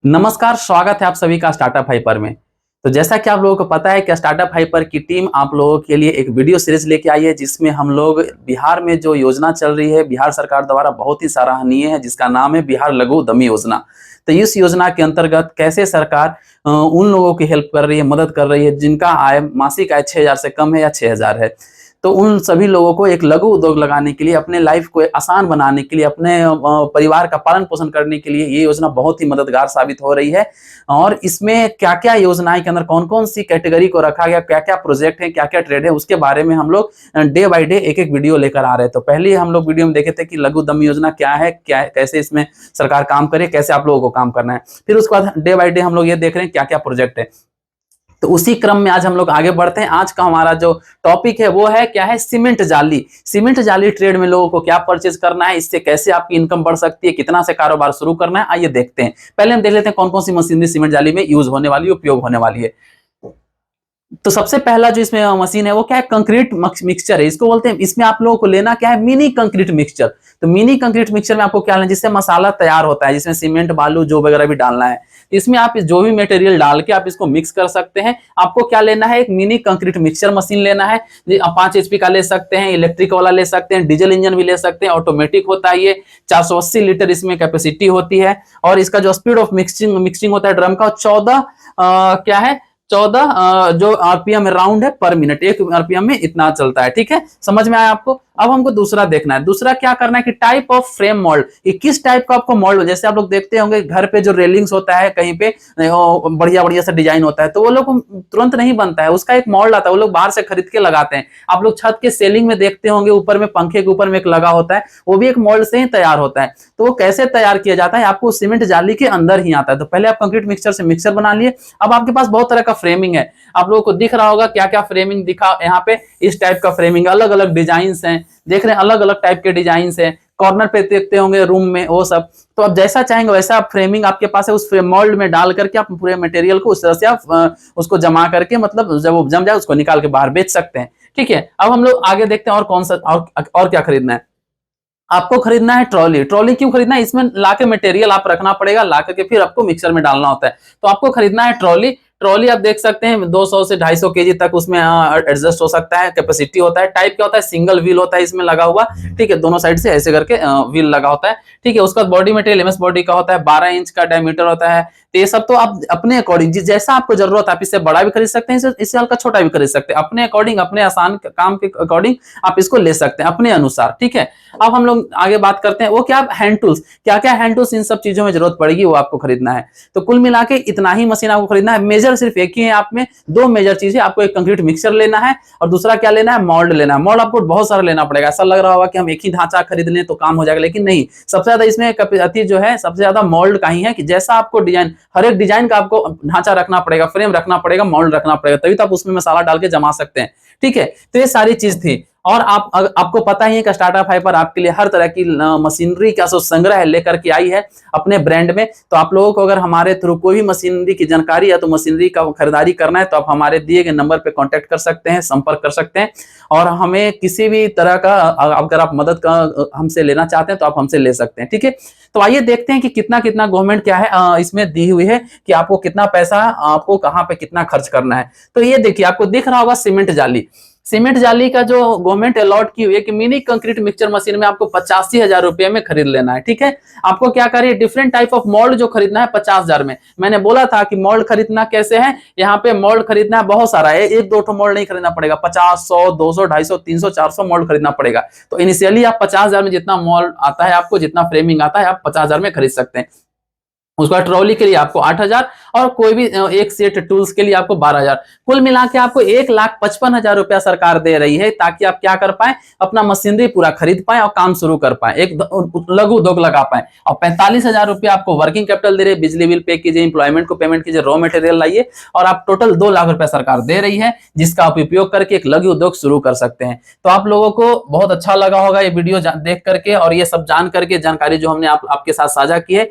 नमस्कार, स्वागत है आप सभी का स्टार्टअप हाइपर में। तो जैसा कि आप लोगों को पता है कि स्टार्टअप हाइपर की टीम आप लोगों के लिए एक वीडियो सीरीज लेके आई है, जिसमें हम लोग बिहार में जो योजना चल रही है, बिहार सरकार द्वारा बहुत ही सराहनीय है, जिसका नाम है बिहार लघु उद्यमी योजना। तो इस योजना के अंतर्गत कैसे सरकार उन लोगों की हेल्प कर रही है, मदद कर रही है, जिनका आय मासिक आय 6,000 से कम है या 6,000 है। तो उन सभी लोगों को एक लघु उद्योग लगाने के लिए, अपने लाइफ को आसान बनाने के लिए, अपने परिवार का पालन पोषण करने के लिए ये योजना बहुत ही मददगार साबित हो रही है। और इसमें क्या-क्या योजनाएं के अंदर कौन-कौन सी कैटेगरी को रखा गया, क्या-क्या प्रोजेक्ट है, क्या-क्या ट्रेड है, उसके बारे में हम लोग डे बाय डे एक-एक वीडियो लेकर आ रहे हैं। तो पहले हम लोग वीडियो में देखे थे कि लघु उद्यम योजना क्या है, कैसे इसमें सरकार काम करे, कैसे आप लोगों को काम करना है। फिर उसके बाद डे बाय डे हम लोग ये देख रहे हैं क्या-क्या प्रोजेक्ट है। तो उसी क्रम में आज हम लोग आगे बढ़ते हैं। आज का हमारा जो टॉपिक है वो है क्या है, सीमेंट जाली। सीमेंट जाली ट्रेड में लोगों को क्या परचेज करना है, इससे कैसे आपकी इनकम बढ़ सकती है, कितना से कारोबार शुरू करना है, आइए देखते हैं। पहले हम देख लेते हैं कौन कौन सी मशीनरी सीमेंट जाली में यूज होने वाली है, उपयोग होने वाली है। तो सबसे पहला जो इसमें मशीन है वो क्या है, कंक्रीट मिक्सचर है, इसको बोलते हैं। इसमें आप लोगों को लेना क्या है, मिनी कंक्रीट मिक्सचर। तो मिनी कंक्रीट मिक्सचर में आपको क्या लेना है, जिससे मसाला तैयार होता है, जिसमें सीमेंट बालू जो वगैरह भी डालना है। इसमें आप जो भी मटेरियल डाल के आप इसको मिक्स कर सकते हैं। आपको क्या लेना है, एक मिनी कंक्रीट मिक्सचर मशीन लेना है। 5 HP का ले सकते हैं, इलेक्ट्रिक वाला ले सकते हैं, डीजल इंजन भी ले सकते हैं, ऑटोमेटिक होता है ये। 480 लीटर इसमें कैपेसिटी होती है। और इसका जो स्पीड ऑफ मिक्सिंग होता है ड्रम का, 14 क्या है, 14 जो आरपीएम राउंड है पर मिनट, 1 आरपीएम में इतना चलता है। ठीक है, समझ में आया आपको। अब हमको दूसरा देखना है। दूसरा क्या करना है कि टाइप ऑफ फ्रेम मोल्ड, किस टाइप का आपको मोल्ड, जैसे आप लोग देखते होंगे घर पे जो रेलिंग्स होता है, कहीं पे बढ़िया बढ़िया सा डिजाइन होता है, तो वो लोग तुरंत नहीं बनता है, उसका एक मोल्ड आता है, वो लोग बाहर से खरीद के लगाते हैं। आप लोग छत के सेलिंग में देखते होंगे, ऊपर में पंखे के ऊपर में एक लगा होता है, वो भी एक मोल्ड से ही तैयार होता है। तो वो कैसे तैयार किया जाता है, आपको सीमेंट जाली के अंदर ही आता है। तो पहले आप कंक्रीट मिक्सचर से मिक्सचर बना लिए। अब आपके पास बहुत तरह का फ्रेमिंग है, आप लोगों को दिख रहा होगा क्या क्या फ्रेमिंग दिखा यहाँ पे। इस टाइप का फ्रेमिंग, अलग अलग डिजाइन हैं, देख रहे हैं, अलग अलग टाइप के डिजाइन हैं। कॉर्नर पे देखते होंगे रूम में, वो सब। तो आप जैसा चाहेंगे वैसा आप फ्रेमिंग आपके पास है, उस फ्रेम मोल्ड में डाल करके आप पूरे मटेरियल को उस तरह से आप उसको जमा करके, मतलब जब वो जम जाए उसको निकाल के बाहर बेच सकते हैं। ठीक है, अब हम लोग आगे देखते हैं और कौन सा और क्या खरीदना है। आपको खरीदना है ट्रॉली। ट्रॉली क्यों खरीदना है, इसमें लाके मटेरियल आप रखना पड़ेगा, ला करके फिर आपको मिक्सर में डालना होता है। तो आपको खरीदना है ट्रॉली। ट्रॉली आप देख सकते हैं 200 से 250 केजी तक उसमें एडजस्ट हो सकता है, कैपेसिटी होता है। टाइप क्या होता है, सिंगल व्हील होता है इसमें लगा हुआ। ठीक है, दोनों साइड से ऐसे करके व्हील लगा होता है। ठीक है, उसका बॉडी मटेरियल एमएस बॉडी का होता है, 12 इंच का डायमीटर होता है। तो ये सब तो आप अपने अकॉर्डिंग जैसा आपको जरूरत है, आप इससे बड़ा भी खरीद सकते हैं, इससे हल्का छोटा भी खरीद सकते हैं, अपने अकॉर्डिंग, अपने आसान काम के अकॉर्डिंग आप इसको ले सकते हैं अपने अनुसार। ठीक है, अब हम लोग आगे बात करते हैं, वो क्या, हैंड टूल्स। क्या क्या हैंड टूल्स इन सब चीजों में जरूरत पड़ेगी, वो आपको खरीदना है। तो कुल मिला के इतना ही मशीन आपको खरीदना है। मेजर सिर्फ एक ही है, आप में 2 मेजर चीजें, आपको एक कंक्रीट मिक्सचर लेना है और दूसरा क्या लेना है, मोल्ड लेना है। मोल्ड आपको बहुत सारा लेना पड़ेगा। ऐसा लग रहा होगा कि हम एक ही ढांचा खरीद लें तो काम हो जाएगा, लेकिन नहीं। सबसे ज्यादा इसमें अति जो है, सबसे ज्यादा मोल्ड का ही है, कि जैसा आपको डिजाइन, हर एक डिजाइन का आपको ढांचा रखना पड़ेगा, फ्रेम रखना पड़ेगा, मोल्ड रखना पड़ेगा, तभी तो आप उसमें मसाला डाल के जमा सकते हैं। ठीक है, तो ये सारी चीज थी। और आपको पता ही है कि स्टार्टअप हाइपर आपके लिए हर तरह की मशीनरी का संग्रह लेकर के आई है अपने ब्रांड में। तो आप लोगों को अगर हमारे थ्रू कोई भी मशीनरी की जानकारी है, तो मशीनरी का खरीदारी करना है, तो आप हमारे दिए गए नंबर पे कांटेक्ट कर सकते हैं, संपर्क कर सकते हैं। और हमें किसी भी तरह का अगर आप मदद का हमसे लेना चाहते हैं तो आप हमसे ले सकते हैं। ठीक है, तो आइए देखते हैं कि कितना कितना गवर्नमेंट क्या है इसमें दी हुई है, कि आपको कितना पैसा, आपको कहाँ पे कितना खर्च करना है। तो ये देखिए, आपको दिख रहा होगा सीमेंट जाली। सीमेंट जाली का जो गवर्नमेंट अलॉट की हुई है कि मिनी कंक्रीट मिक्सचर मशीन में आपको 85,000 रुपए में खरीद लेना है। ठीक है, आपको क्या करिए, डिफरेंट टाइप ऑफ मोल्ड जो खरीदना है 50,000 में। मैंने बोला था कि मोल्ड खरीदना कैसे है, यहाँ पे मोल्ड खरीदना है बहुत सारा है, एक दो ठो मोल्ड नहीं खरीदना पड़ेगा, 50, 100, 200, 250, 300, 400 मोल्ड खरीदना पड़ेगा। तो इनिशियली आप 50,000 में जितना मोल्ड आता है, आपको जितना फ्रेमिंग आता है, आप 50,000 में खरीद सकते हैं। उसका ट्रॉली के लिए आपको 8,000 और कोई भी एक सेट टूल्स के लिए आपको 12,000। कुल मिला के आपको 1,55,000 रुपया सरकार दे रही है, ताकि आप क्या कर पाए, अपना मशीनरी पूरा खरीद पाए और काम शुरू कर पाए, एक लघु उद्योग लगा पाए। और 45,000 रुपया आपको वर्किंग कैपिटल दे रही है, बिजली बिल पे कीजिए, इंप्लॉयमेंट को पेमेंट कीजिए, रॉ मटेरियल लाइए, और आप टोटल 2 लाख रुपया सरकार दे रही है, जिसका आप उपयोग करके एक लघु उद्योग शुरू कर सकते हैं। तो आप लोगों को बहुत अच्छा लगा होगा ये वीडियो देख करके, और ये सब जान करके, जानकारी जो हमने आपके साथ साझा की है।